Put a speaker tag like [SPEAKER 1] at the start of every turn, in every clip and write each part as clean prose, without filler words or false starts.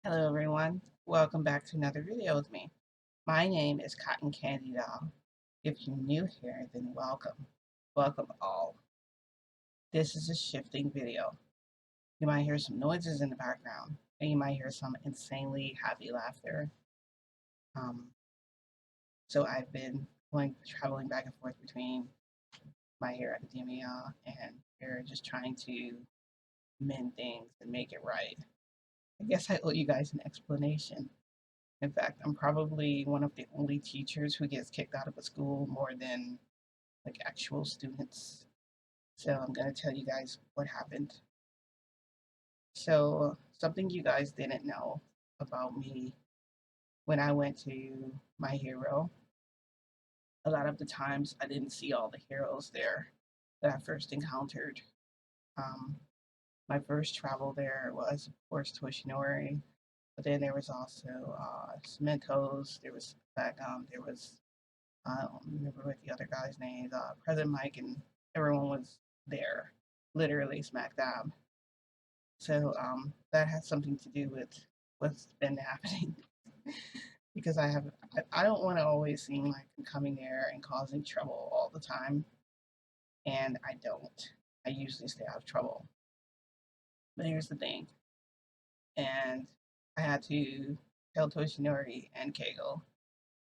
[SPEAKER 1] Hello everyone, welcome back to another video with me. My name is Cotton Candy Doll. If you're new here, then welcome. Welcome all. This is a shifting video. You might hear some noises in the background, and you might hear some insanely happy laughter. Um, so I've been traveling back and forth between my hair academia and here just trying to mend things and make it right. I guess I owe you guys an explanation. In fact, I'm probably one of the only teachers who gets kicked out of a school more than like actual students. So I'm going to tell you guys what happened. So, something you guys didn't know about me when I went to My Hero, a lot of the times I didn't see all the heroes there that I first encountered. Um, my first travel there was, of course, Toshinori, but then there was also Cementos, there was there was I don't remember what the other guy's name. President Mike and everyone was there, literally smack dab. So that has something to do with what's been happening because I don't want to always seem like I'm coming there and causing trouble all the time, and I don't. I usually stay out of trouble. But here's the thing, and I had to tell Toshinori and Keigo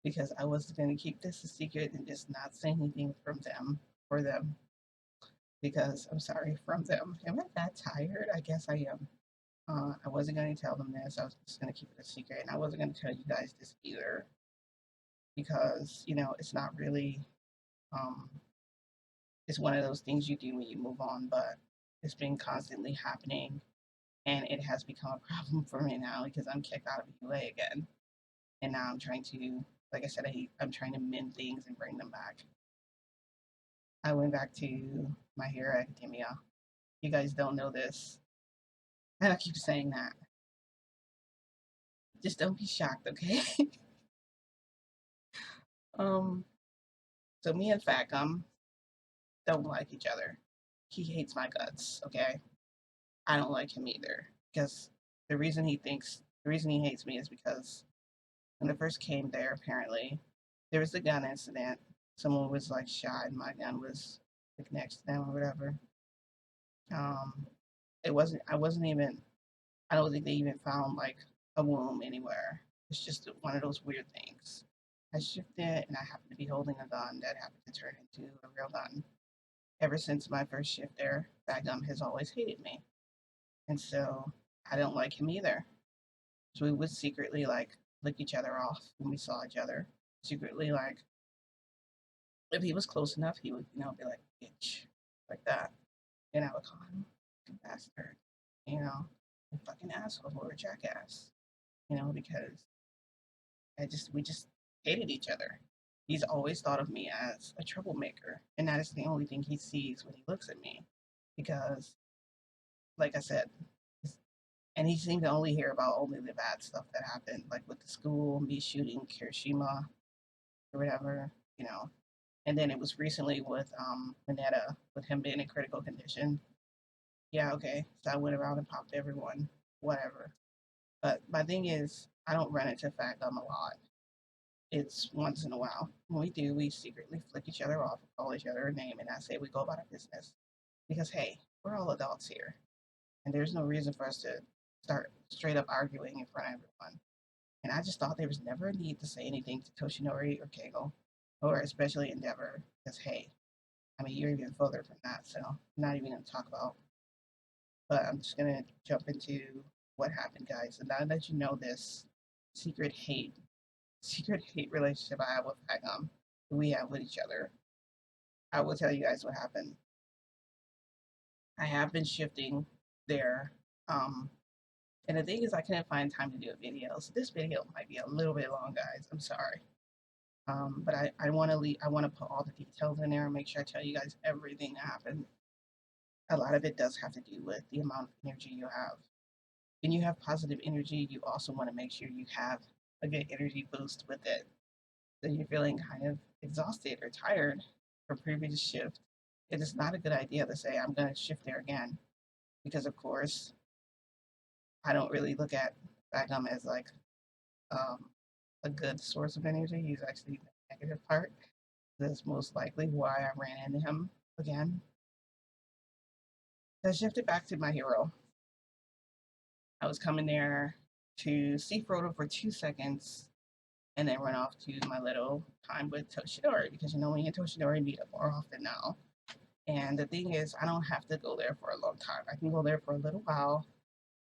[SPEAKER 1] because I was going to keep this a secret and just not say anything from them for them because I'm sorry from them. Am I that tired? I guess I am. I wasn't going to tell them this. I was just going to keep it a secret, and I wasn't going to tell you guys this either because it's not really. Um, it's one of those things you do when you move on, but it's been constantly happening, and it has become a problem for me now because I'm kicked out of UA again, and now I'm trying to, like I said, I'm trying to mend things and bring them back. I went back to My Hero Academia. You guys don't know this, and I keep saying that. Just don't be shocked, okay? um, so me and Facum don't like each other. He hates my guts, okay? I don't like him either. Because the reason he hates me is because when I first came there, apparently, there was the gun incident. Someone was like shot and my gun was like next to them or whatever. Um, I wasn't even, I don't think they even found like a wound anywhere. It's just one of those weird things. I shifted and I happened to be holding a gun that happened to turn into a real gun. Ever since my first shift there, Bagum has always hated me. And so I don't like him either. So we would secretly like lick each other off when we saw each other. Secretly, like if he was close enough, he would, be like, bitch, like that. And I would call him a bastard, a fucking asshole or a jackass, because we just hated each other. He's always thought of me as a troublemaker, and that is the only thing he sees when he looks at me. Because, like I said, and he seemed to only hear about only the bad stuff that happened, like with the school, me shooting Hiroshima or whatever, you know. And then it was recently with Mineta, with him being in critical condition. Yeah, okay. So I went around and popped everyone, whatever. But my thing is, I don't run into Fat Gum a lot. It's once in a while. When we do, we secretly flick each other off, call each other a name, and I say we go about our business. Because hey, we're all adults here, and there's no reason for us to start straight up arguing in front of everyone. And I just thought there was never a need to say anything to Toshinori or Keigo, or especially Endeavor, because hey, I mean, you're even further from that, so I'm not even going to talk about. But I'm just going to jump into what happened, guys. And now that you know this secret hate, secret hate relationship I have with Agam, we have with each other, I will tell you guys what happened. I have been shifting there. Um, and the thing is, I couldn't find time to do a video, so this video might be a little bit long, guys. I'm sorry. But I want to I want to put all the details in there and make sure I tell you guys everything that happened. A lot of it does have to do with the amount of energy you have. When you have positive energy, you also want to make sure you have a good energy boost with it. So you're feeling kind of exhausted or tired from previous shift. It is not a good idea to say I'm going to shift there again because, of course, I don't really look at Bagum as like um, a good source of energy. He's actually the negative part. That's most likely why I ran into him again. I shifted back to my hero. I was coming there to see Frodo for 2 seconds and then run off to my little time with Toshinori because me and Toshinori meet up more often now. And the thing is, I don't have to go there for a long time. I can go there for a little while,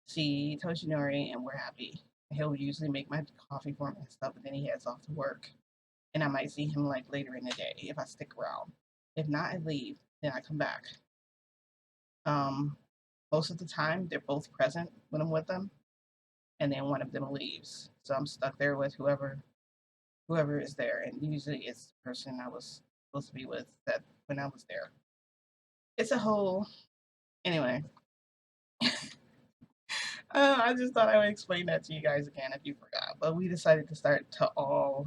[SPEAKER 1] see Toshinori, and we're happy. He'll usually make my coffee for me and stuff, and then he heads off to work. And I might see him like later in the day if I stick around. If not, I leave. Then I come back. Um, Most of the time, they're both present when I'm with them, and then one of them leaves. So I'm stuck there with whoever is there, and usually it's the person I was supposed to be with that when I was there. It's a whole anyway. I just thought I would explain that to you guys again if you forgot. But we decided to start to all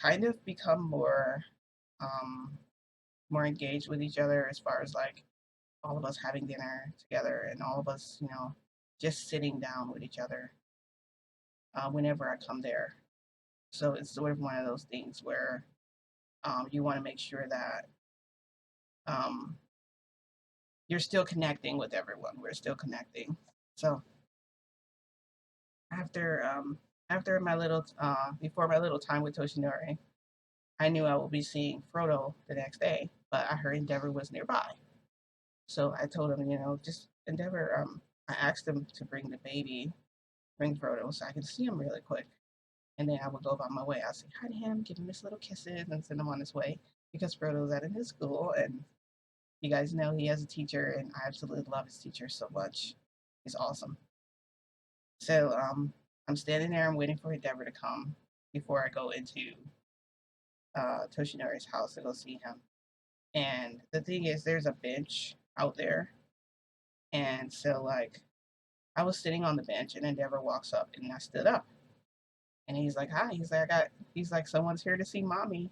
[SPEAKER 1] kind of become um, more engaged with each other as far as like all of us having dinner together and all of us, just sitting down with each other whenever I come there. So it's sort of one of those things where you want to make sure that um, you're still connecting with everyone. We're still connecting. So after after my little before my little time with Toshinori, I knew I would be seeing Frodo the next day, but I heard Endeavor was nearby. So I told him, just Endeavor. I asked him to bring the baby, bring Frodo, so I could see him really quick. And then I would go about my way. I'd say hi to him, give him his little kisses, and send him on his way because Frodo's at his school. And you guys know he has a teacher, and I absolutely love his teacher so much. He's awesome. So I'm standing there, I'm waiting for Endeavor to come before I go into Toshinori's house to go see him. And the thing is, there's a bench out there. And so, like, I was sitting on the bench, and Endeavor walks up, and I stood up. And he's like, "Hi." He's like, "Someone's here to see mommy."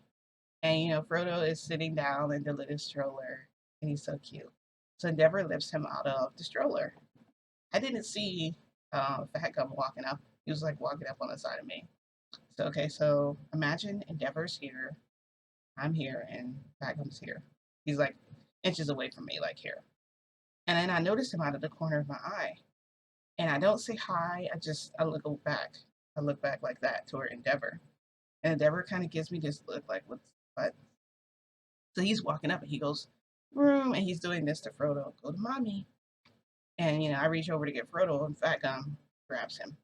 [SPEAKER 1] And Frodo is sitting down in the little stroller, and he's so cute. So Endeavor lifts him out of the stroller. I didn't see Fat Gum walking up. He was like walking up on the side of me. So okay, so imagine Endeavor's here, I'm here, and Fat Gum's here. He's like inches away from me, like here. And then I noticed him out of the corner of my eye. And I don't say hi, I look back. I look back like that toward Endeavor. And Endeavor kind of gives me this look like, what? So he's walking up and he goes, and he's doing this to Frodo, go to mommy. And, I reach over to get Frodo, and Fat Gum grabs him.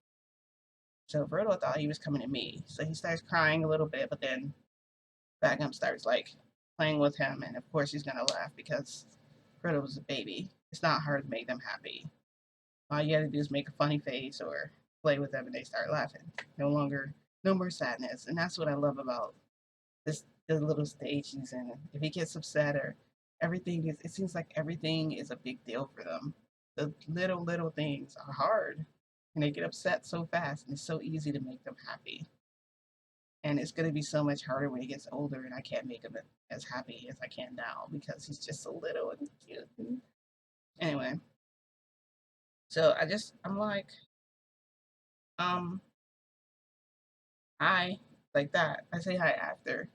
[SPEAKER 1] So Frodo thought he was coming to me. So he starts crying a little bit, but then Fat Gum starts like playing with him. And of course, he's going to laugh because Frodo was a baby. It's not hard to make them happy. All you gotta do is make a funny face or play with them and they start laughing. No more sadness. And that's what I love about the little stage he's in. If he gets upset or it seems like everything is a big deal for them. The little things are hard and they get upset so fast and it's so easy to make them happy. And it's going to be so much harder when he gets older and I can't make him as happy as I can now because he's just so little and cute. Anyway, so I'm like, um, hi, like that. I say hi after.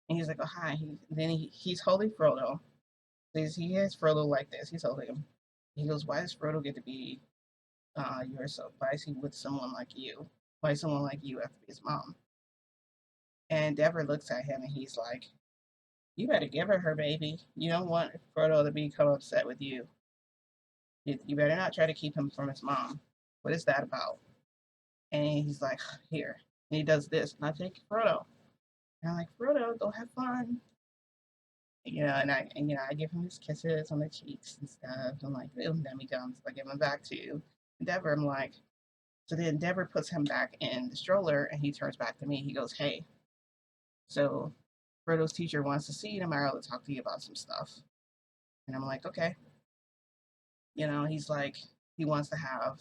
[SPEAKER 1] And he's like, oh, hi. He's holding Frodo. He has Frodo like this. He's holding him. He goes, why does Frodo get to be why is he with someone like you? Why does someone like you have to be his mom? And Deborah looks at him and he's like, you better give her baby. You don't want Frodo to become upset with you. You better not try to keep him from his mom. What is that about? And he's like, here. And he does this. And I take Frodo. And I'm like, Frodo, go have fun. I give him his kisses on the cheeks and stuff. I'm like, then he comes. I give him back to Endeavor. I'm like, so then Endeavor puts him back in the stroller and he turns back to me. He goes, hey, so Frodo's teacher wants to see you tomorrow to talk to you about some stuff. And I'm like, okay. He's like, he wants to have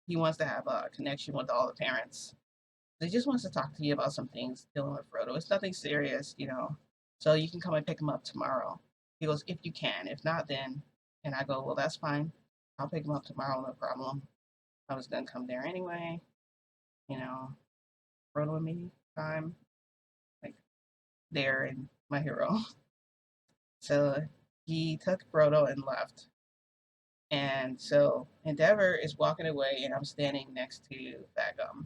[SPEAKER 1] a connection with all the parents. He just wants to talk to you about some things dealing with Frodo. It's nothing serious. So you can come and pick him up tomorrow. He goes, if you can. If not, then. And I go, well, that's fine. I'll pick him up tomorrow, no problem. I was going to come there anyway. you know, Frodo and me time, like there and my hero. So he took Frodo and left. And so Endeavor is walking away, and I'm standing next to Bagum.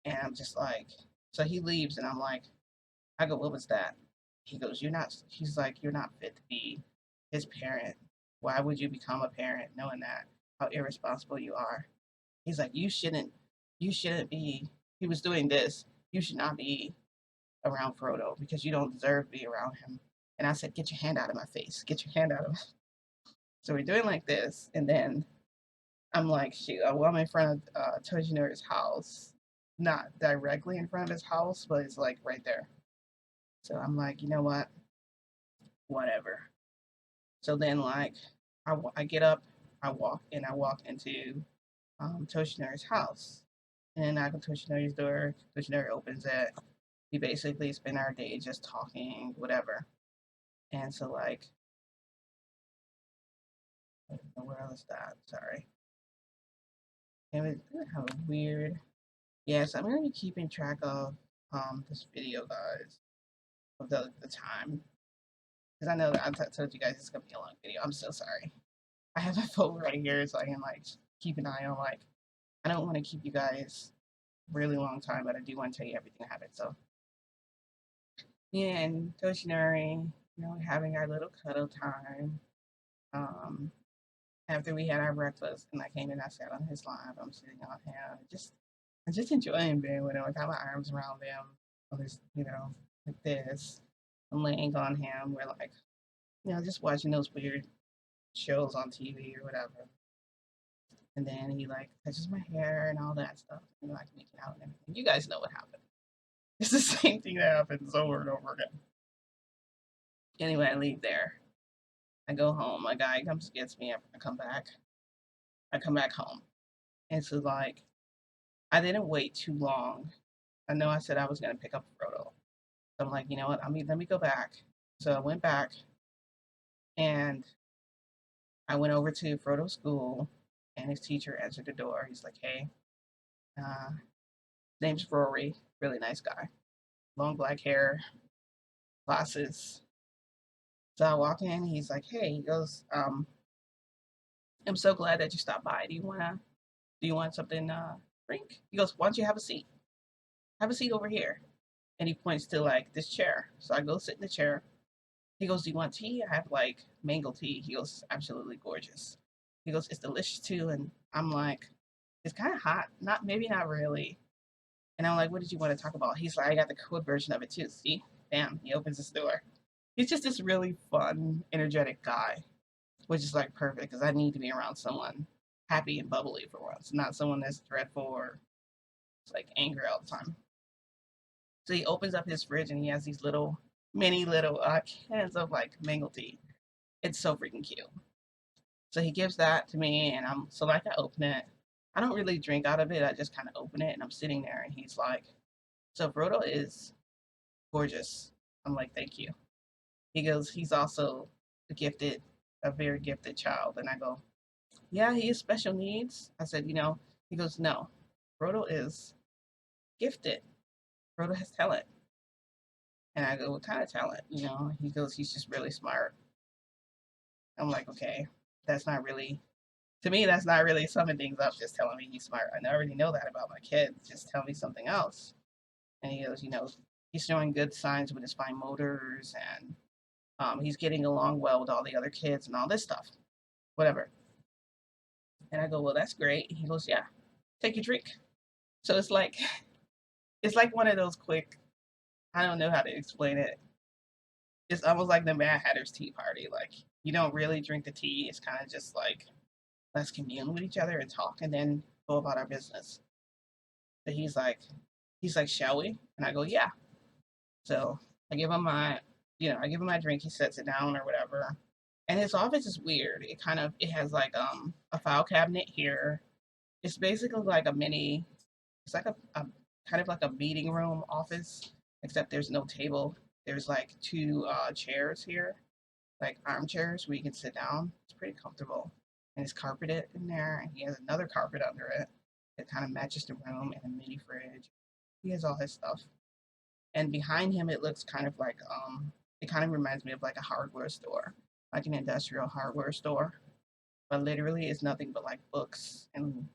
[SPEAKER 1] And I'm just like, so he leaves, and I'm like, I go, what was that? He goes, you're not, he's like, you're not fit to be his parent. Why would you become a parent knowing that? How irresponsible you are. He's like, you shouldn't be, he was doing this. You should not be around Frodo because you don't deserve to be around him. And I said, get your hand out of my face. Get your hand out of my. So we're doing like this. And then I'm like, shoot, well, I'm in front of Tojino's house. Not directly in front of his house, but it's like right there. So I'm like, you know what? Whatever. So then, like, I get up, I walk into Toshinori's house. And then I knock on Toshinori's door. Toshinori opens it. We basically spend our day just talking, whatever. And so, like, I don't know where else that. Sorry. It was kind of weird. Yes, I'm gonna be keeping track of this video, guys, of the time, because I know that told you guys it's gonna be a long video. I'm so sorry. I have my phone right here so I can like keep an eye on like I don't want to keep you guys really long time, but I do want to tell you everything that happened. So yeah, and Toshinori, having our little cuddle time. Um, After we had our breakfast, and I came in, I sat on his lap. I'm sitting on him, just enjoying being with him. I got my arms around him, on this, like this. I'm laying on him. We're like, just watching those weird shows on TV or whatever. And then he like touches my hair and all that stuff, and like making out and everything. You guys know what happened. It's the same thing that happens over and over again. Anyway, I leave there. I go home. My guy comes gets me. I come back. I come back home. And so like I didn't wait too long. I know I said I was gonna pick up Frodo. So I'm like, you know what? Let me go back. So I went back and I went over to Frodo's school, and his teacher answered the door. He's like, hey, uh, name's Rory. Really nice guy. Long black hair, glasses. So I walk in. He's like, hey. He goes, I'm so glad that you stopped by. Do you want something drink? He goes, why don't you have a seat? Have a seat over here. And he points to like this chair. So I go sit in the chair. He goes, do you want tea? I have like mango tea. He goes, absolutely gorgeous. He goes, it's delicious too. And I'm like, it's kind of hot. Maybe not really. And I'm like, what did you want to talk about? He's like, I got the code version of it too. See? Bam. He opens his door. He's just this really fun, energetic guy, which is like perfect because I need to be around someone happy and bubbly for once, not someone that's dreadful or like angry all the time. So he opens up his fridge and he has these mini little cans of like mango tea. It's so freaking cute. So he gives that to me, and I open it. I don't really drink out of it. I just kind of open it, and I'm sitting there, and he's like, "So Frodo is gorgeous." I'm like, "Thank you." He goes, "He's also a very gifted child," and I go, "Yeah, he has special needs." I said, He goes, "No, Frodo is gifted. Frodo has talent." And I go, "What kind of talent?" He goes, "He's just really smart." I'm like, "Okay, that's not really." To me, that's not really summing things up, just telling me he's smart. I already know that about my kid. Just tell me something else. And he goes, he's showing good signs with his fine motors, and he's getting along well with all the other kids and all this stuff, whatever. And I go, well, that's great. He goes, yeah, take your drink. So it's like one of those quick. I don't know how to explain it. It's almost like the Mad Hatter's tea party. Like you don't really drink the tea. It's kind of just like let's commune with each other and talk, and then go about our business. But he's like, shall we? And I go, yeah. So I give him I give him my drink. He sets it down or whatever. And his office is weird. It has like a file cabinet here. It's basically like a mini. It's like a kind of like a meeting room office, except there's no table. There's like two chairs here, like armchairs where you can sit down. It's pretty comfortable, and it's carpeted in there, and he has another carpet under it. It kind of matches the room and a mini fridge. He has all his stuff. And behind him, it looks kind of like it kind of reminds me of like a hardware store, like an industrial hardware store. But literally, it's nothing but like books and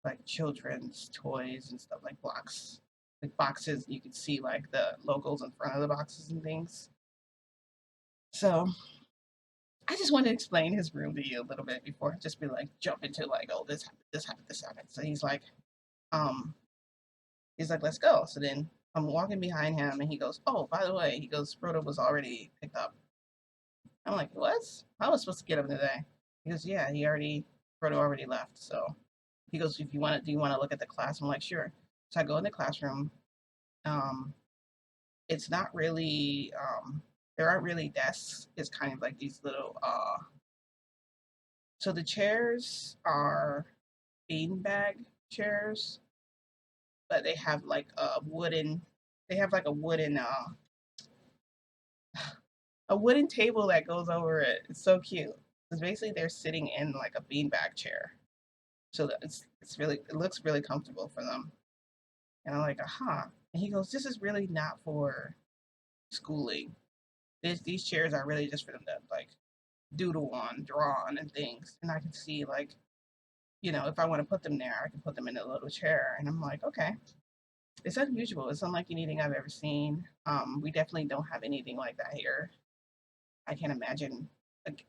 [SPEAKER 1] like children's toys and stuff like blocks, like boxes. You can see like the logos in front of the boxes and things. So I just want to explain his room to you a little bit before I just be like jump into like, oh, this happened, this happened, this happened. So um, he's like, let's go. So then I'm walking behind him and he goes, oh, by the way, he goes, Frodo was already picked up. I'm like, what? I was supposed to get him today. He goes, yeah, Frodo already left. So he goes, if you want to, do you want to look at the class? I'm like, sure. So I go in the classroom. Um, it's not really, there aren't really desks. It's kind of like these little, so the chairs are beanbag chairs, but they have like a wooden table that goes over it. It's so cute. Because basically they're sitting in like a beanbag chair. So it looks really comfortable for them. And I'm like, aha. And he goes, this is really not for schooling. These chairs are really just for them to like doodle on, draw on, and things. And I can see like, if I want to put them there, I can put them in a little chair. And I'm like, okay. It's unusual. It's unlike anything I've ever seen. We definitely don't have anything like that here. I can't imagine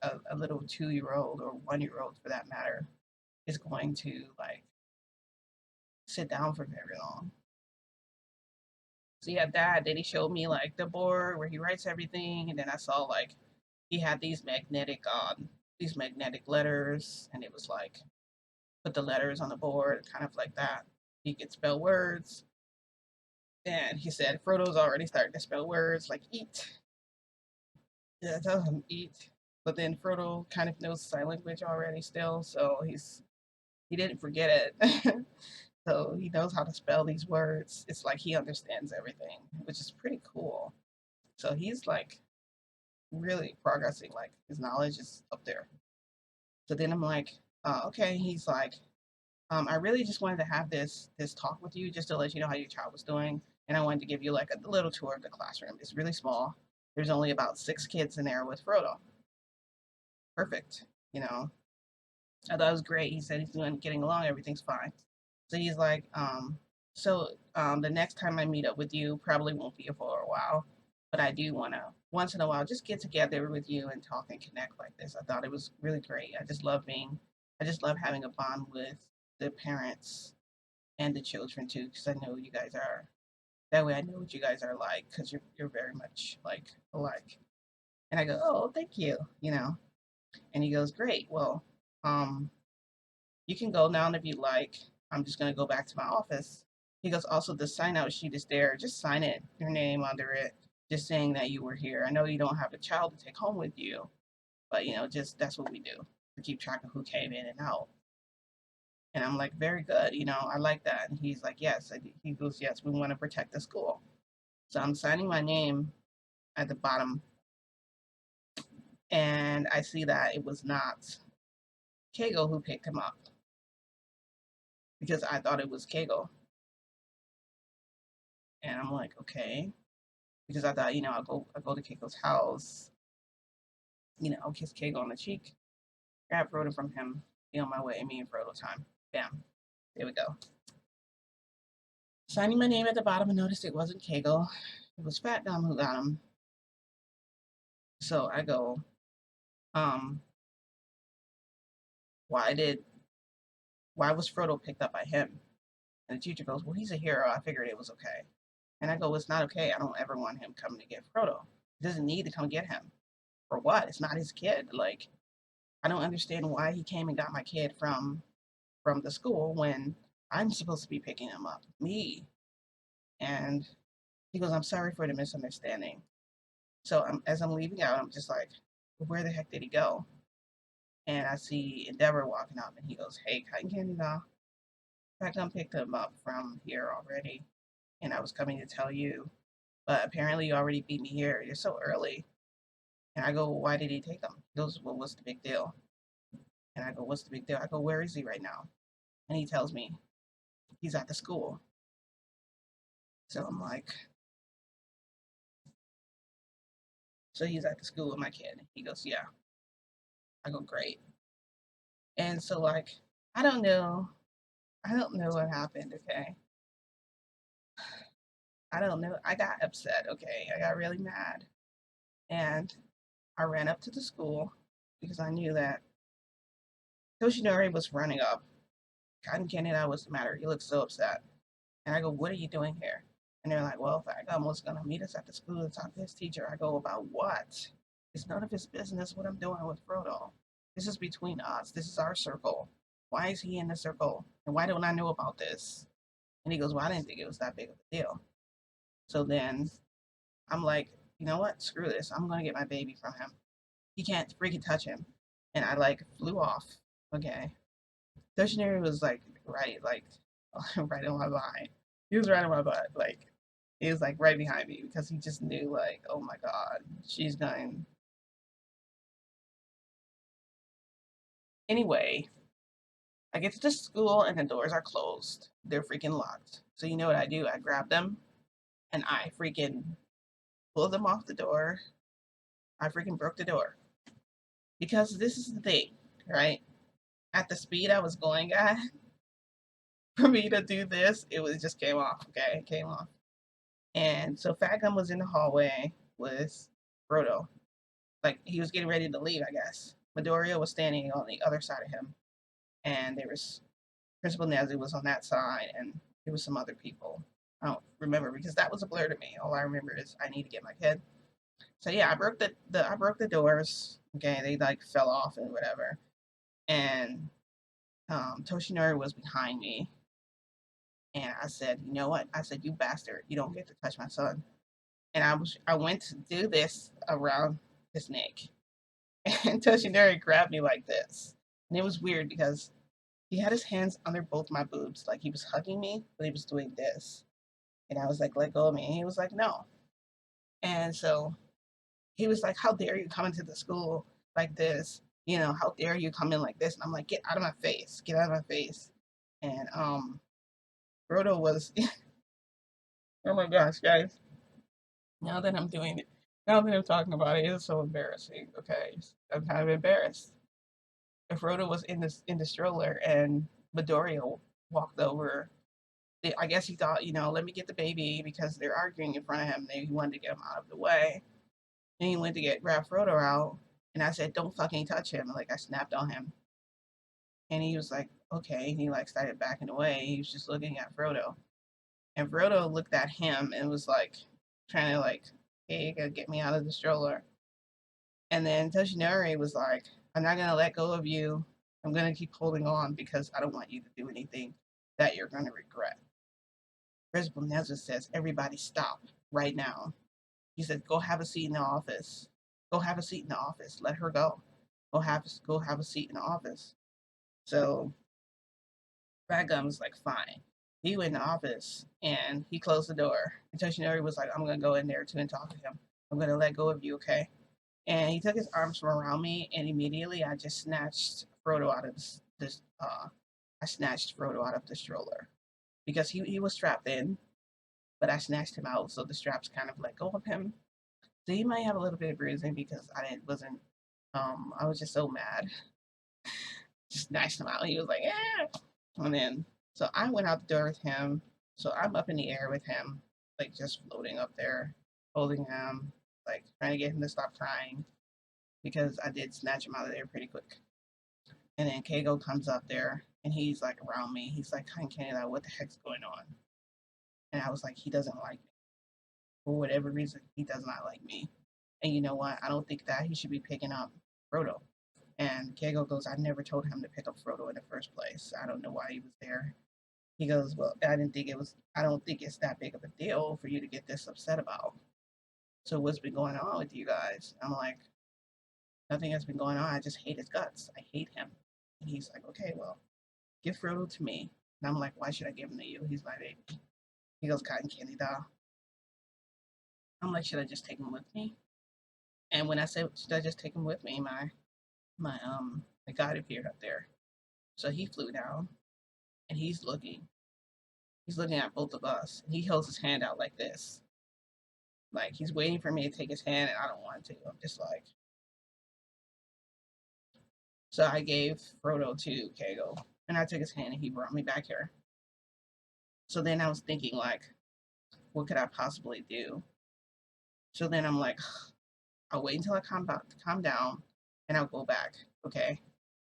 [SPEAKER 1] a little 2-year old or 1-year old for that matter is going to like sit down for very long. So yeah, that. Then he showed me like the board where he writes everything, and then I saw like he had these magnetic letters, and it was like put the letters on the board, kind of like that. He could spell words, and he said Frodo's already starting to spell words like eat. Yeah, tell him eat. But then Frodo kind of knows sign language already still, so he didn't forget it. So he knows how to spell these words. It's like he understands everything, which is pretty cool. So he's like really progressing. Like his knowledge is up there. So then I'm like, okay. He's like, I really just wanted to have this talk with you just to let you know how your child was doing, and I wanted to give you like a little tour of the classroom. It's really small. There's only about 6 kids in there with Frodo. Perfect. You know, I thought it was great. He said he's doing getting along, everything's fine. So he's like, the next time I meet up with you probably won't be for a while, but I do want to once in a while just get together with you and talk and connect like this. I thought it was really great. I just love having a bond with the parents and the children too, because I know you guys are that way. I know what you guys are like because you're very much like alike. And I go, oh, thank you, And he goes, great. Well, um, you can go now if you like. I'm just going to go back to my office. He goes, also, the sign out sheet is there. Just sign it, your name under it, just saying that you were here. I know you don't have a child to take home with you, but, just that's what we do. We keep track of who came in and out. And I'm like, very good. I like that. And he's like, yes. He goes, yes, we want to protect the school. So I'm signing my name at the bottom. And I see that it was not Kago who picked him up because I thought it was Kago. And I'm like, okay, because I thought, I go to Keiko's house, I'll kiss Keiko on the cheek, grab Frodo from him, be on my way, me and Frodo time. Bam. There we go. Signing my name at the bottom, I noticed it wasn't Keiko. It was Fat Dom who got him. So I go, um, why was Frodo picked up by him? And the teacher goes, well, he's a hero. I figured it was okay. And I go, it's not okay. I don't ever want him coming to get Frodo. He doesn't need to come get him. For what? It's not his kid. Like, I don't understand why he came and got my kid from the school when I'm supposed to be picking him up. Me. And he goes, I'm sorry for the misunderstanding. So as I'm leaving out, I'm just like, where the heck did he go? And I see Endeavor walking up and he goes, hey, Cotton Candy now. I come picked him up from here already. And I was coming to tell you. But apparently you already beat me here. You're so early. And I go, well, why did he take him? He goes, well, what's the big deal? And I go, what's the big deal? I go, where is he right now? And he tells me. He's at the school. So I'm like, so he's at the school with my kid. He goes, yeah. I go, great. And so like, I don't know. I don't know what happened, okay? I don't know. I got upset, okay? I got really mad. And I ran up to the school because I knew that Toshinori was running up. Cotton Candy, that was the matter. He looked so upset. And I go, what are you doing here? And they're like, well, Fagum was going to meet us at the school to talk to his teacher. I go, about what? It's none of his business what I'm doing with Frodo. This is between us. This is our circle. Why is he in the circle? And why don't I know about this? And he goes, well, I didn't think it was that big of a deal. So then I'm like, you know what? Screw this. I'm going to get my baby from him. He can't freaking touch him. And I like flew off. Okay. Stationary was like right on my behind. He was right on my butt. Like he was like right behind me because he just knew like, oh my god, she's going. Anyway, I get to the school and the doors are closed. They're freaking locked. So you know what I do? I grab them and I freaking pull them off the door. I freaking broke the door. Because this is the thing, right? At the speed I was going at, for me to do this, it was just came off. Okay, it came off. And so Fat Gum was in the hallway with Frodo. Like he was getting ready to leave, I guess. Midoriya was standing on the other side of him, and there was Principal Nazu was on that side, and there was some other people. I don't remember because that was a blur to me. All I remember is I need to get my kid. So yeah, I broke the doors. Okay, they like fell off and whatever. And Toshinori was behind me, and I said, you know what? I said, you bastard, you don't get to touch my son. And I went to do this around his neck, and Toshinori grabbed me like this, and it was weird because he had his hands under both my boobs, like he was hugging me, but he was doing this, and I was like, let go of me, and he was like, no, and so he was like, how dare you come into the school like this? You know, how dare you come in like this? And I'm like, get out of my face, get out of my face. And Frodo was, oh my gosh, guys, now that I'm doing it, now that I'm talking about it, it's so embarrassing. Okay, I'm kind of embarrassed. If Frodo was in the stroller and Midoriya walked over, I guess he thought, you know, let me get the baby because they're arguing in front of him. Maybe he wanted to get him out of the way. And he went to grab Frodo out, and I said, "Don't fucking touch him!" Like I snapped on him, and he was like, "Okay." And he like started backing away. He was just looking at Frodo, and Frodo looked at him and was like trying to like, "Hey, you gotta get me out of the stroller." And then Toshinori was like, I'm not going to let go of you. I'm going to keep holding on because I don't want you to do anything that you're going to regret. Principal Nezra says, everybody stop right now. He said, go have a seat in the office. Go have a seat in the office. Let her go. Go have a seat in the office. So Ragum was like, fine. He went in the office and he closed the door. And Toshinori was like, I'm going to go in there too and talk to him. I'm going to let go of you, okay? And he took his arms from around me, and immediately I just snatched Frodo out of this. I snatched Frodo out of the stroller because he was strapped in, but I snatched him out, so the straps kind of let go of him. So he might have a little bit of bruising because I didn't wasn't. I was just so mad. Just snatched him out. He was like, yeah. And then so I went out the door with him. So I'm up in the air with him, like just floating up there, holding him, like trying to get him to stop crying because I did snatch him out of there pretty quick. And then Kago comes up there and he's like around me. He's like, Kind Canada, what the heck's going on? And I was like, he doesn't like me. For whatever reason, he does not like me. And you know what? I don't think that he should be picking up Frodo. And Kago goes, I never told him to pick up Frodo in the first place. I don't know why he was there. He goes, well, I don't think it's that big of a deal for you to get this upset about. So what's been going on with you guys? I'm like, nothing has been going on. I just hate his guts. I hate him. And he's like, okay, well, give Frodo to me. And I'm like, why should I give him to you? He's my baby. He goes, Cotton Candy doll. I'm like, should I just take him with me? And when I said, should I just take him with me, my guide appeared up there. So he flew down and he's looking. He's looking at both of us. He holds his hand out like this. Like he's waiting for me to take his hand and I don't want to. I'm just like, so I gave Frodo to Kago and I took his hand and he brought me back here. So then I was thinking like, what could I possibly do? So then I'm like, I'll wait until I calm down and I'll go back. Okay.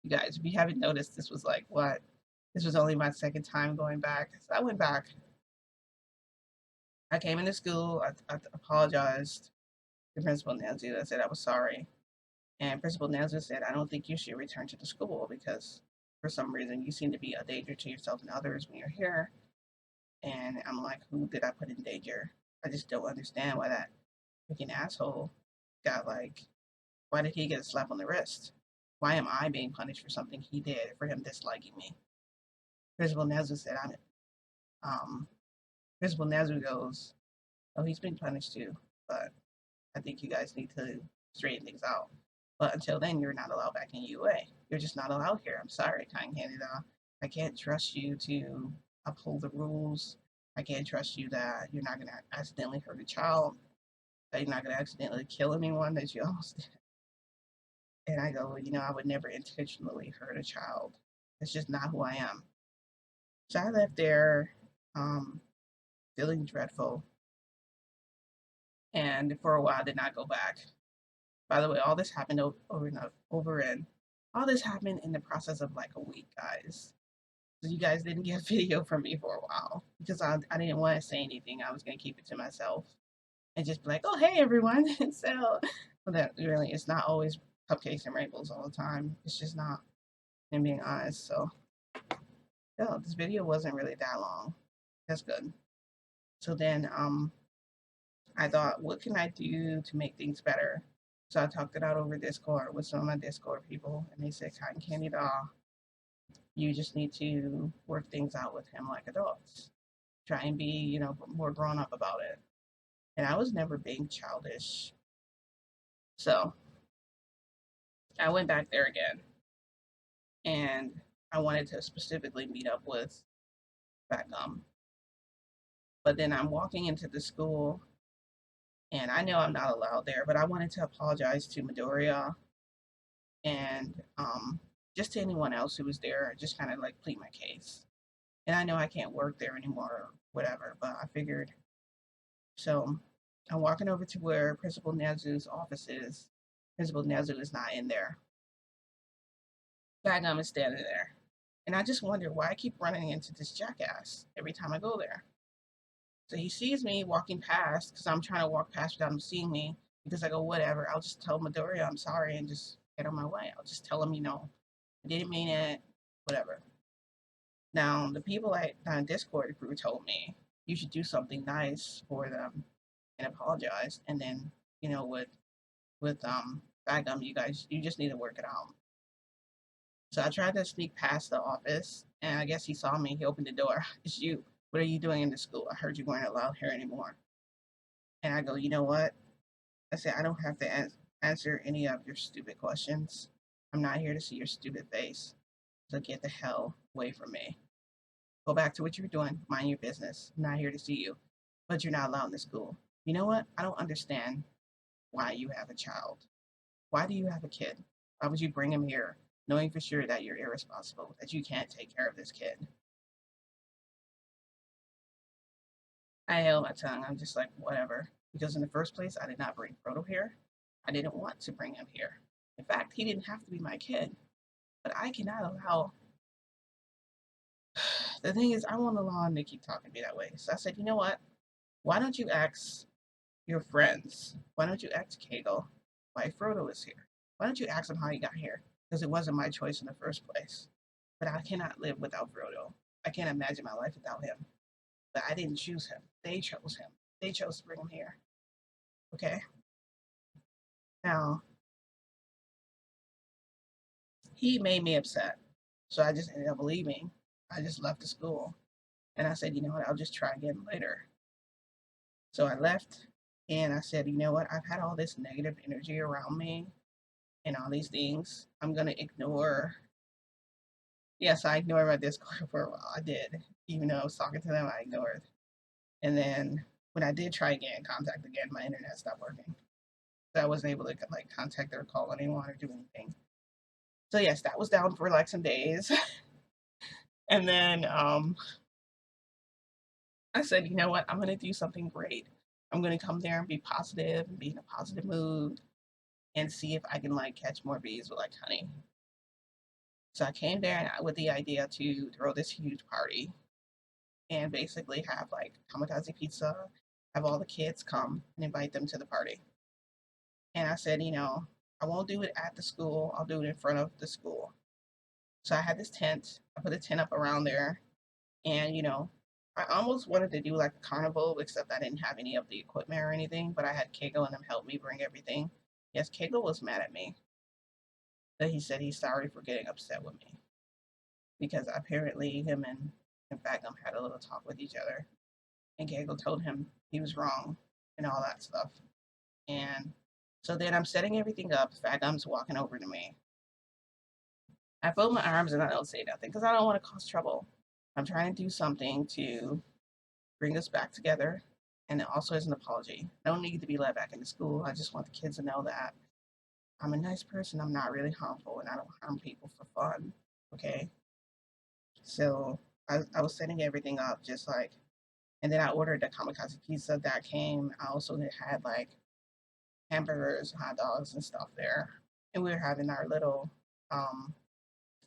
[SPEAKER 1] You guys, if you haven't noticed, this was like what? This was only my second time going back. So I went back. I came into school. I apologized to Principal Nancy. I said I was sorry. And Principal Nancy said, I don't think you should return to the school because for some reason you seem to be a danger to yourself and others when you're here. And I'm like, who did I put in danger? I just don't understand why that freaking asshole got like, why did he get a slap on the wrist? Why am I being punished for something he did for him disliking me? Principal Nezu said, Principal Nezu goes, oh, he's been punished too, but I think you guys need to straighten things out. But until then, you're not allowed back in UA. You're just not allowed here. I'm sorry, Kind Canada. I can't trust you to uphold the rules. I can't trust you that you're not going to accidentally hurt a child, that you're not going to accidentally kill anyone that you almost did. And I go, you know, I would never intentionally hurt a child. It's just not who I am. So I left there feeling dreadful. And for a while, I did not go back. By the way, all this happened over and all this happened in the process of like a week, guys. So you guys didn't get a video from me for a while because I didn't want to say anything. I was going to keep it to myself and just be like, oh, hey, everyone. So that really, it's not always cupcakes and rainbows all the time. It's just not, and being honest. So, yeah, this video wasn't really that long. That's good. So then, I thought, what can I do to make things better? So I talked it out over Discord with some of my Discord people, and they said, Cotton Candy Doll, you just need to work things out with him like adults. Try and be, you know, more grown up about it. And I was never being childish. So I went back there again, and I wanted to specifically meet up with Beckham. But then I'm walking into the school, and I know I'm not allowed there, but I wanted to apologize to Midoriya and just to anyone else who was there, just kind of like plead my case. And I know I can't work there anymore or whatever, but I figured. So I'm walking over to where Principal Nezu's office is. Principal Nezu is not in there. Bagum is standing there. And I just wonder why I keep running into this jackass every time I go there. So he sees me walking past because I'm trying to walk past without him seeing me because I go, whatever, I'll just tell Midoriya I'm sorry and just get on my way. I'll just tell him, you know, I didn't mean it, whatever. Now, the people at the Discord group told me you should do something nice for them and apologize. And then, you know, with Bagum, you just need to work it out. So I tried to sneak past the office, and I guess he saw me. He opened the door. It's you. What are you doing in the school? I heard you weren't allowed here anymore. And I go, you know what? I said, I don't have to answer any of your stupid questions. I'm not here to see your stupid face. So get the hell away from me. Go back to what you were doing. Mind your business. I'm not here to see you. But you're not allowed in the school. You know what? I don't understand why you have a child. Why do you have a kid? Why would you bring him here knowing for sure that you're irresponsible, that you can't take care of this kid? I held my tongue. I'm just like, whatever. Because in the first place, I did not bring Frodo here. I didn't want to bring him here. In fact, he didn't have to be my kid. But I cannot allow. The thing is, I won't allow him to keep talking to me that way. So I said, you know what? Why don't you ask your friends? Why don't you ask Kegel why Frodo is here? Why don't you ask him how he got here? Because it wasn't my choice in the first place. But I cannot live without Frodo. I can't imagine my life without him. But I didn't choose him. They chose him. They chose to bring him here. Okay? Now, he made me upset. So I just ended up leaving. I just left the school. And I said, you know what? I'll just try again later. So I left and I said, you know what? I've had all this negative energy around me and all these things. I'm going to ignore Yes, I ignored my Discord for a while. I did. Even though I was talking to them, I ignored. And then when I did try again, contact again, my internet stopped working. So I wasn't able to like contact or call anyone or do anything. So yes, that was down for like some days. And then I said, you know what? I'm gonna do something great. I'm gonna come there and be positive and be in a positive mood and see if I can like catch more bees with like honey. So I came there and with the idea to throw this huge party and basically have like kamikaze pizza, have all the kids come and invite them to the party. And I said, you know, I won't do it at the school. I'll do it in front of the school. So I had this tent. I put a tent up around there, and I almost wanted to do like a carnival, except I didn't have any of the equipment or anything. But I had Kegel and him help me bring everything. Yes, Kegel was mad at me. But he said he's sorry for getting upset with me because apparently him and Fagum had a little talk with each other, and Kegel told him he was wrong and all that stuff. And so then I'm setting everything up. Fagum's walking over to me. I fold my arms and I don't say nothing because I don't want to cause trouble. I'm trying to do something to bring us back together, and also as an apology. I don't need to be let back into school. I just want the kids to know that I'm a nice person. I'm not really harmful, and I don't harm people for fun. Okay. So I was setting everything up just like, and then I ordered the kamikaze pizza that came. I also had like hamburgers, hot dogs, and stuff there. And we were having our little,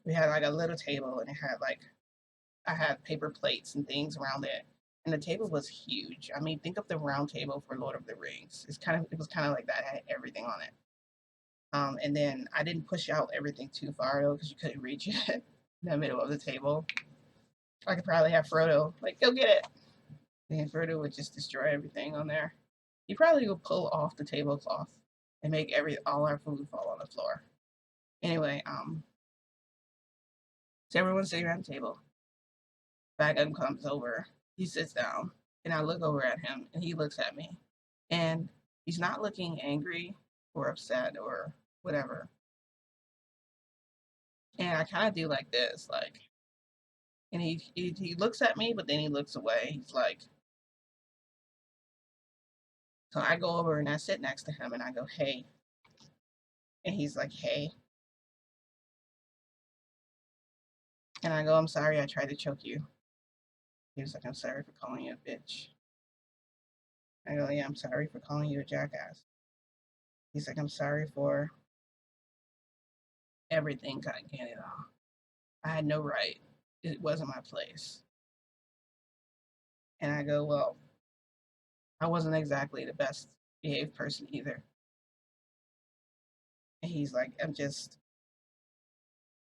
[SPEAKER 1] we had like a little table, and it had like, I had paper plates and things around it. And the table was huge. I mean, think of the round table for Lord of the Rings. It was kind of like that. It had everything on it. And then I didn't push out everything too far though, because you couldn't reach it in the middle of the table. I could probably have Frodo like go get it, and Frodo would just destroy everything on there. He probably would pull off the tablecloth and make all our food fall on the floor. Anyway, so everyone's sitting around the table. Fagum comes over. He sits down, and I look over at him, and he looks at me, and he's not looking angry or upset or whatever. And I kind of do like this, like, and he looks at me, but then he looks away. He's like, so I go over and I sit next to him, and I go, hey, and he's like, hey, and I go, I'm sorry, I tried to choke you. He was like, I'm sorry for calling you a bitch. I go, yeah, I'm sorry for calling you a jackass. He's like, I'm sorry for everything, cotton candy doll. I had no right. It wasn't my place. And I go, well, I wasn't exactly the best behaved person either. And he's like,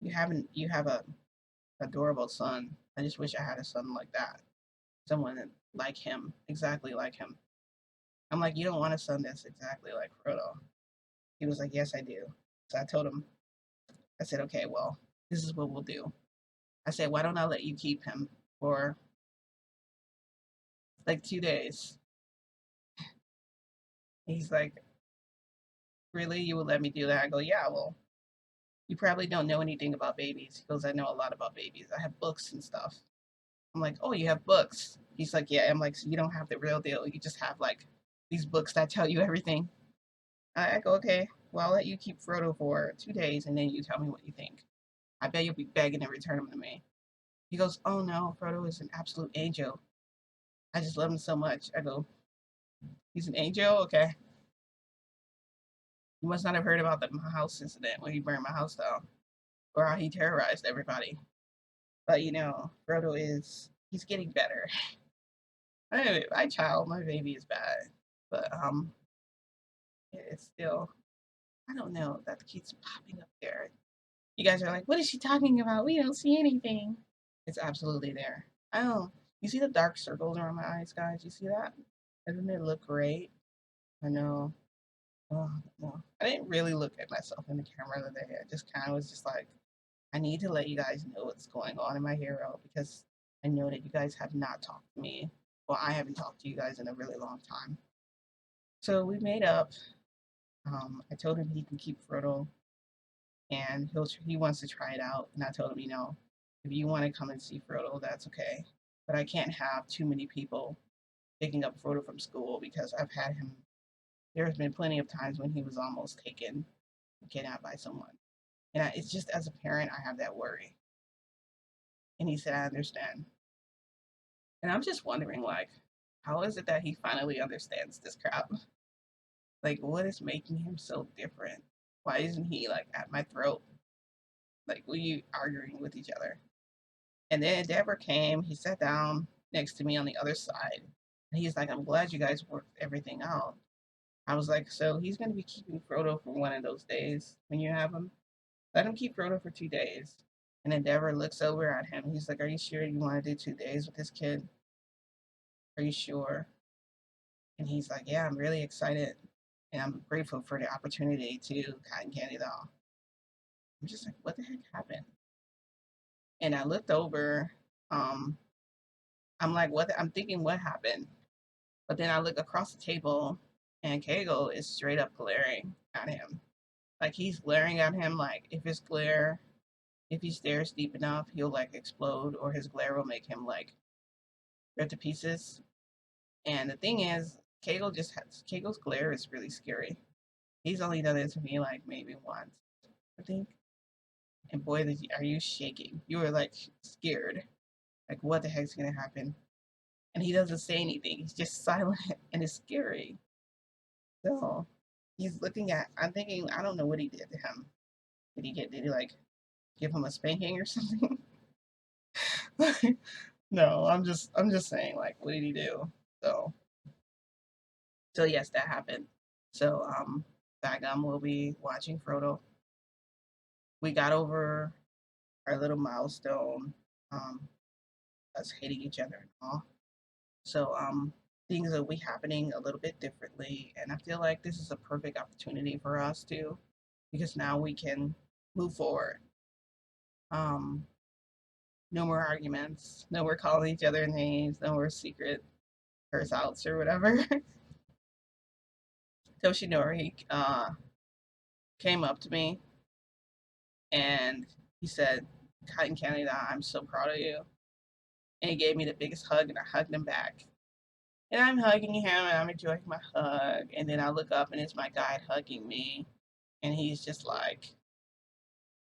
[SPEAKER 1] you have a adorable son. I just wish I had a son like that. Someone like him, exactly like him. I'm like, you don't want a son that's exactly like Frodo. He was like, yes, I do. So I told him, I said, okay, well, this is what we'll do. I said, why don't I let you keep him for like 2 days? He's like, really? You would let me do that? I go, yeah, well, you probably don't know anything about babies. He goes, I know a lot about babies. I have books and stuff. I'm like, oh, you have books? He's like, yeah. I'm like, so you don't have the real deal. You just have like these books that tell you everything. I go, okay, well, I'll let you keep Frodo for 2 days and then you tell me what you think. I bet you'll be begging to return him to me. He goes, oh no, Frodo is an absolute angel. I just love him so much. I go, he's an angel? Okay. You must not have heard about the my house incident when he burned my house down or how he terrorized everybody. But Frodo he's getting better. Anyway, my child, my baby is bad. But it's still, I don't know, that keeps popping up there. You guys are like, what is she talking about? We don't see anything. It's absolutely there. Oh, you see the dark circles around my eyes, guys? You see that? Doesn't it look great? I know. Oh, no. I didn't really look at myself in the camera the other day. I just kind of was just like, I need to let you guys know what's going on in my hero because I know that you guys have not talked to me. Well, I haven't talked to you guys in a really long time. So we made up. I told him he can keep Frodo, and he wants to try it out. And I told him, If you want to come and see Frodo, that's okay. But I can't have too many people picking up Frodo from school because I've had him. There's been plenty of times when he was almost taken, kidnapped by someone. And it's just as a parent, I have that worry. And he said, I understand. And I'm just wondering, like, how is it that he finally understands this crap? Like, what is making him so different? Why isn't he, like, at my throat? Like, we arguing with each other? And then Endeavor came, he sat down next to me on the other side. And he's like, I'm glad you guys worked everything out. I was like, so he's going to be keeping Frodo for one of those days when you have him? Let him keep Frodo for 2 days. And Endeavor looks over at him. He's like, are you sure you want to do 2 days with this kid? Are you sure? And he's like, yeah, I'm really excited. And I'm grateful for the opportunity to cotton candy doll. I'm just like, what the heck happened? And I looked over. Um, I'm like, what? I'm thinking, what happened? But then I look across the table, and Kegel is straight up glaring at him. Like he's glaring at him. Like if he stares deep enough, he'll like explode, or his glare will make him like rip to pieces. And the thing is, Kegel's glare is really scary. He's only done it to me like maybe once, I think. And boy, are you shaking? You were like scared. Like what the heck's gonna happen? And he doesn't say anything. He's just silent and it's scary. So he's looking at. I'm thinking. I don't know what he did to him. Did he like give him a spanking or something? No, I'm just saying. Like, what did he do? So so yes, that happened. So Bagum will be watching Frodo. We got over our little milestone, um, us hating each other and all. So things will be happening a little bit differently, and I feel like this is a perfect opportunity for us to, because now we can move forward. Um, no more arguments, no more calling each other names, no more secret curse outs or whatever. Toshinori came up to me and he said, Cotton Canada, I'm so proud of you. And he gave me the biggest hug and I hugged him back. And I'm hugging him and I'm enjoying my hug. And then I look up and it's my guide hugging me. And he's just like,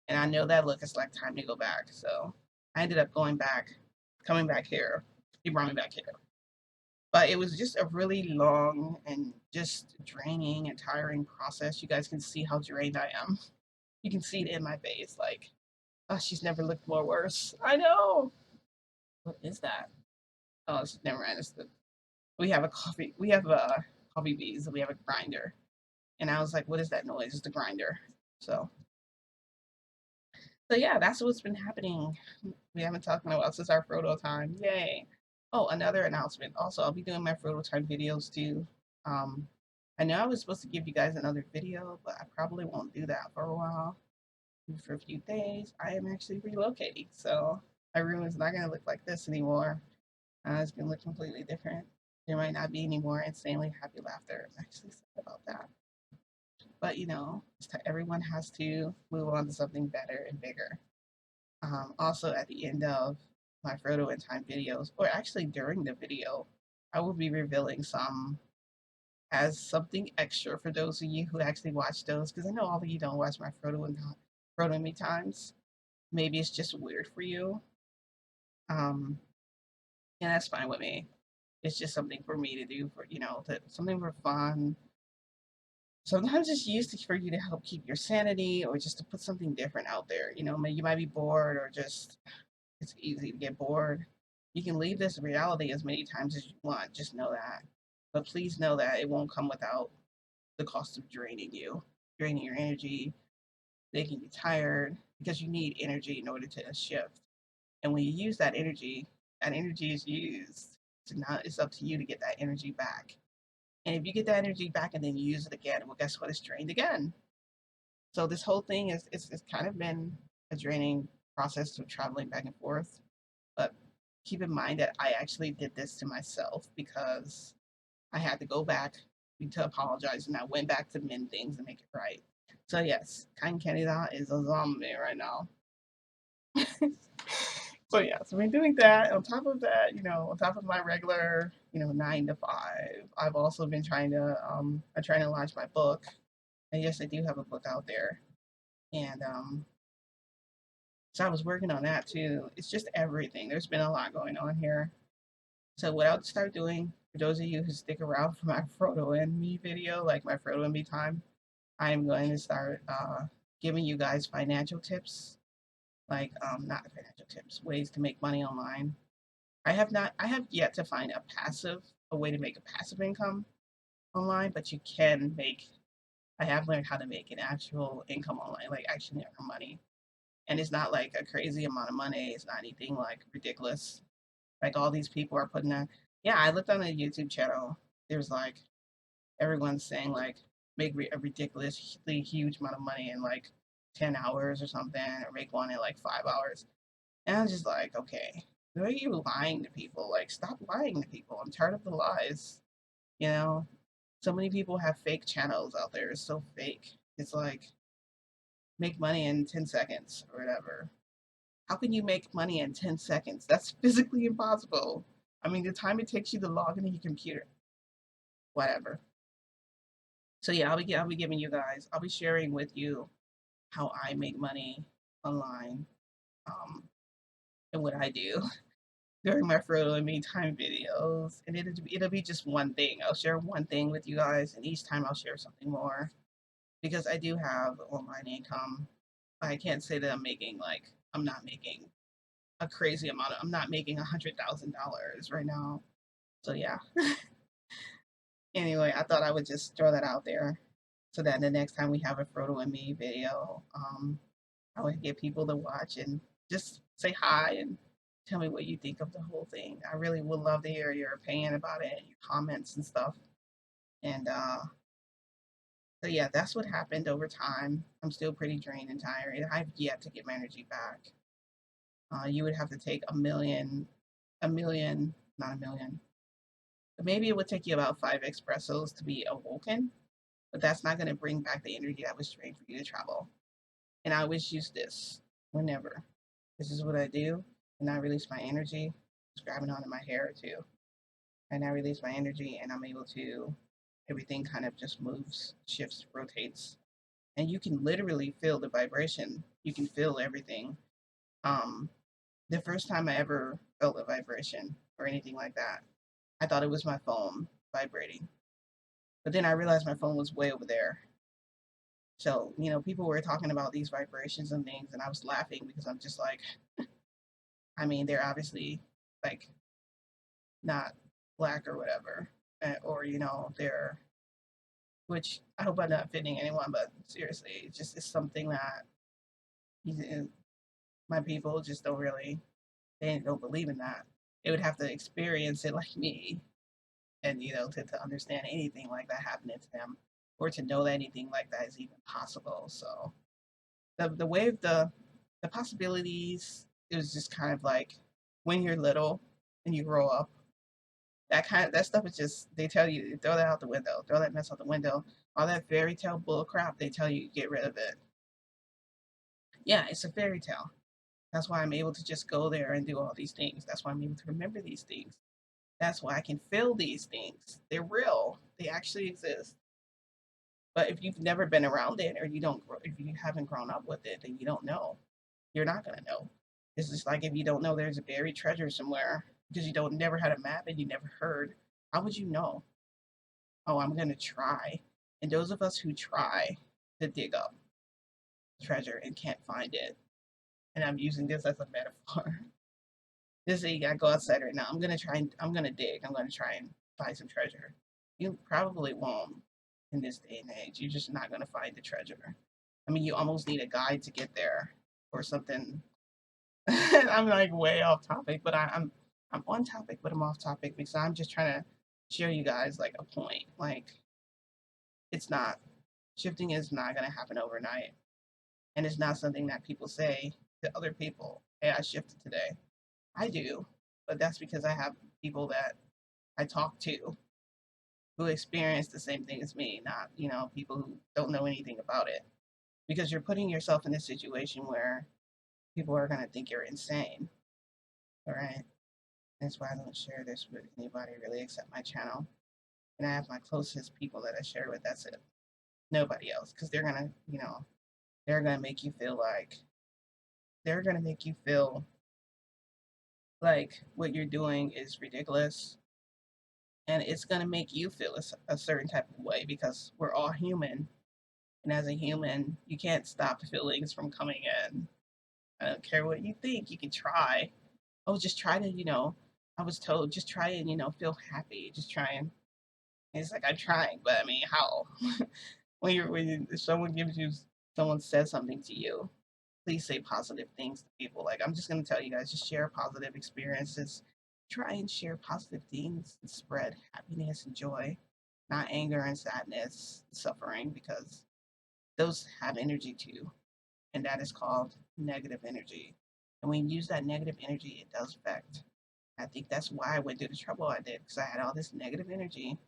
[SPEAKER 1] and I know that look is like time to go back. So I ended up coming back here. He brought me back here. But it was just a really long and just draining and tiring process. You guys can see how drained I am. You can see it in my face. Like, oh, she's never looked more worse. I know. What is that? Oh, it's never mind. We have a coffee. We have a coffee beans. We have a grinder. And I was like, what is that noise? It's the grinder. So, so yeah, that's what's been happening. We haven't talked about since our Frodo time. Yay. Oh, another announcement. Also, I'll be doing my Frodo time videos too. Um, I know I was supposed to give you guys another video, but I probably won't do that for a while. For a few days. I am actually relocating, so my room is not going to look like this anymore. It's going to look completely different. There might not be any more insanely happy laughter. I'm actually sad about that. But you know, everyone has to move on to something better and bigger. Also, at the end of my Frodo and Time videos, or actually during the video, I will be revealing some as something extra for those of you who actually watch those, because I know all of you don't watch my Frodo and Me times. Maybe it's just weird for you, um, and that's fine with me. It's just something for me to do for something for fun. Sometimes it's used for you to help keep your sanity, or just to put something different out there. You might be bored, or just it's easy to get bored. You can leave this reality as many times as you want. Just know that. But please know that it won't come without the cost of draining your energy, making you tired, because you need energy in order to shift. And when you use that energy is used. So now it's up to you to get that energy back. And if you get that energy back and then you use it again, well, guess what? It's drained again. So this whole thing it's kind of been a draining process of traveling back and forth. But keep in mind that I actually did this to myself because I had to go back to apologize and I went back to mend things and make it right. So yes, Kind Canada is a zombie right now. So yeah, so we're doing that. On top of that, on top of my regular, 9 to 5, I've also been I'm trying to launch my book. And yes, I do have a book out there. And so I was working on that too. It's just everything. There's been a lot going on here. So what I'll start doing, for those of you who stick around for my Frodo and me video, like my Frodo and me time, I'm going to start giving you guys financial tips, like not financial tips, ways to make money online. I have yet to find a way to make a passive income online, but you can make. I have learned how to make an actual income online, like actually earn money, and it's not like a crazy amount of money. It's not anything like ridiculous. Like all these people are putting on. Yeah, I looked on a YouTube channel. There's like everyone's saying like make a ridiculously huge amount of money in like 10 hours or something, or make one in like 5 hours. And I was just like, okay, why are you lying to people? Like, stop lying to people. I'm tired of the lies. You know, so many people have fake channels out there. It's so fake. It's like make money in 10 seconds or whatever. How can you make money in 10 seconds? That's physically impossible. I mean, the time it takes you to log into your computer, whatever. So yeah, I'll be giving you guys, I'll be sharing with you how I make money online, um, and what I do during my Frodo and Me time videos. And it'll be just one thing. I'll share one thing with you guys, and each time I'll share something more because I do have online income. I can't say that I'm not making a crazy amount. I'm not making $100,000 right now. So yeah. Anyway, I thought I would just throw that out there so that the next time we have a Frodo and Me video, I would get people to watch and just say hi and tell me what you think of the whole thing. I really would love to hear your opinion about it, your comments and stuff. And so yeah, that's what happened over time. I'm still pretty drained and tired. I've yet to get my energy back. You would have to take a million, not a million, but maybe it would take you about 5 espressos to be awoken. But that's not going to bring back the energy that was drained for you to travel. And I always use this whenever. This is what I do, and I release my energy. Just grabbing onto my hair too, and I release my energy, and I'm able to. Everything kind of just moves, shifts, rotates, and you can literally feel the vibration. You can feel everything. Um, the first time I ever felt a vibration or anything like that, I thought it was my phone vibrating, but then I realized my phone was way over there. So, people were talking about these vibrations and things, and I was laughing because I'm just like, I mean, they're obviously like not black or whatever, or they're, which I hope I'm not offending anyone, but seriously, it's something that my people just don't really, they don't believe in that. They would have to experience it like me, and to understand anything like that happening to them, or to know that anything like that is even possible. So the way of the possibilities, it was just kind of like when you're little and you grow up, that stuff is just, they tell you throw that out the window, throw that mess out the window. All that fairy tale bull crap, they tell you get rid of it. Yeah, it's a fairy tale. That's why I'm able to just go there and do all these things. That's why I'm able to remember these things. That's why I can feel these things. They're real. They actually exist. But if you've never been around it, or if you haven't grown up with it, then you don't know. You're not gonna know. It's just like if you don't know there's a buried treasure somewhere because you don't never had a map and you never heard. How would you know? Oh, I'm gonna try. And those of us who try to dig up treasure and can't find it, and I'm using this as a metaphor. This is, I go outside right now. I'm gonna dig. I'm gonna try and find some treasure. You probably won't in this day and age. You're just not gonna find the treasure. I mean, you almost need a guide to get there or something. I'm like way off topic, but I'm on topic, but I'm off topic because I'm just trying to show you guys like a point. Like it's not shifting is not gonna happen overnight, and it's not something that people say to other people. Hey, I shifted today. I do, but that's because I have people that I talk to who experience the same thing as me, not people who don't know anything about it. Because you're putting yourself in a situation where people are gonna think you're insane. Alright? That's why I don't share this with anybody really except my channel. And I have my closest people that I share with, that's it. Nobody else. Because they're gonna, they're gonna make you feel like, they're gonna make you feel like what you're doing is ridiculous. And it's gonna make you feel a certain type of way because we're all human. And as a human, you can't stop feelings from coming in. I don't care what you think, you can try. Oh, just try to, I was told, just try and, feel happy. Just try and, it's like, I'm trying, but I mean, how? If someone gives you, someone says something to you, please say positive things to people. Like, I'm just going to tell you guys, just share positive experiences. Try and share positive things and spread happiness and joy, not anger and sadness, suffering, because those have energy too. And that is called negative energy. And when you use that negative energy, it does affect. I think that's why I went through the trouble I did, because I had all this negative energy.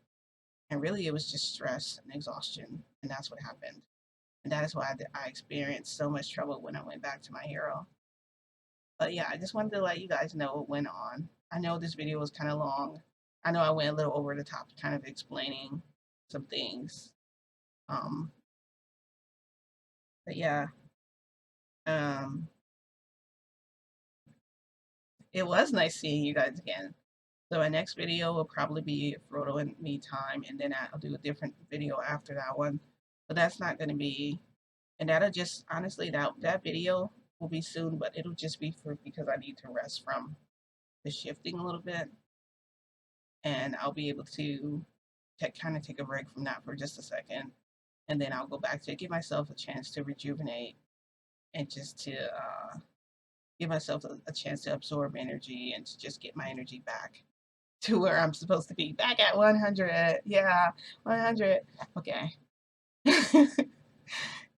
[SPEAKER 1] And really, it was just stress and exhaustion. And that's what happened. And that is why I experienced so much trouble when I went back to my hero. But yeah, I just wanted to let you guys know what went on. I know this video was kind of long. I know I went a little over the top, kind of explaining some things. But yeah, um, it was nice seeing you guys again. So my next video will probably be Frodo and me time, and then I'll do a different video after that one. But that's not going to be, and that'll just, honestly, that video will be soon, but it'll just be for, because I need to rest from the shifting a little bit, and I'll be able to kind of take a break from that for just a second, and then I'll go back to it, give myself a chance to rejuvenate, and just to give myself a chance to absorb energy and to just get my energy back to where I'm supposed to be. Back at 100. Yeah, 100. Okay.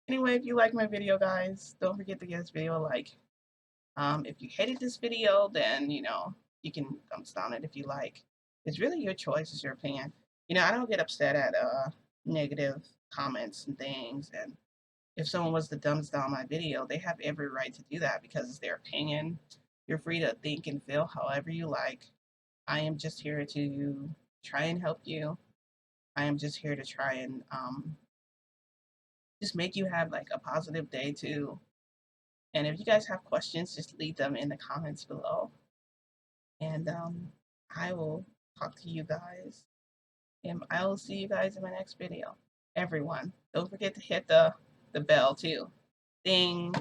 [SPEAKER 1] Anyway, if you like my video, guys, don't forget to give this video a like. If you hated this video, then, you can thumbs down it if you like. It's really your choice, it's your opinion. I don't get upset at negative comments and things. And if someone was to thumbs down my video, they have every right to do that because it's their opinion. You're free to think and feel however you like. I am just here to try and help you. I am just here to try and just make you have like a positive day too. And if you guys have questions, just leave them in the comments below. And I will talk to you guys. And I will see you guys in my next video. Everyone, don't forget to hit the bell too. Ding.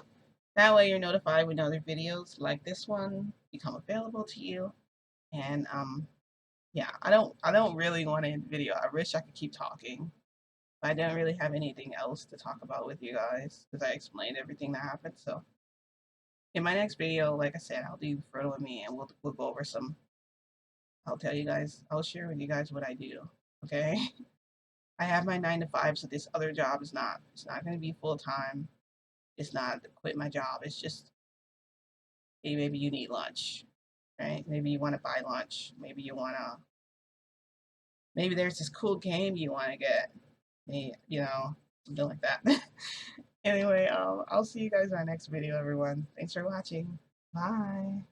[SPEAKER 1] That way you're notified when other videos like this one become available to you. And yeah, I don't really want to end the video. I wish I could keep talking. But I don't really have anything else to talk about with you guys because I explained everything that happened. So in my next video, like I said, I'll do Frodo and me, and we'll go over some. I'll tell you guys. I'll share with you guys what I do. Okay. I have my 9 to 5, so this other job is not. It's not going to be full time. It's not to quit my job. It's just, hey, maybe you need lunch, right? Maybe you want to buy lunch. Maybe you want to. Maybe there's this cool game you want to get. Something like that. Anyway, I'll see you guys in our next video, everyone. Thanks for watching. Bye.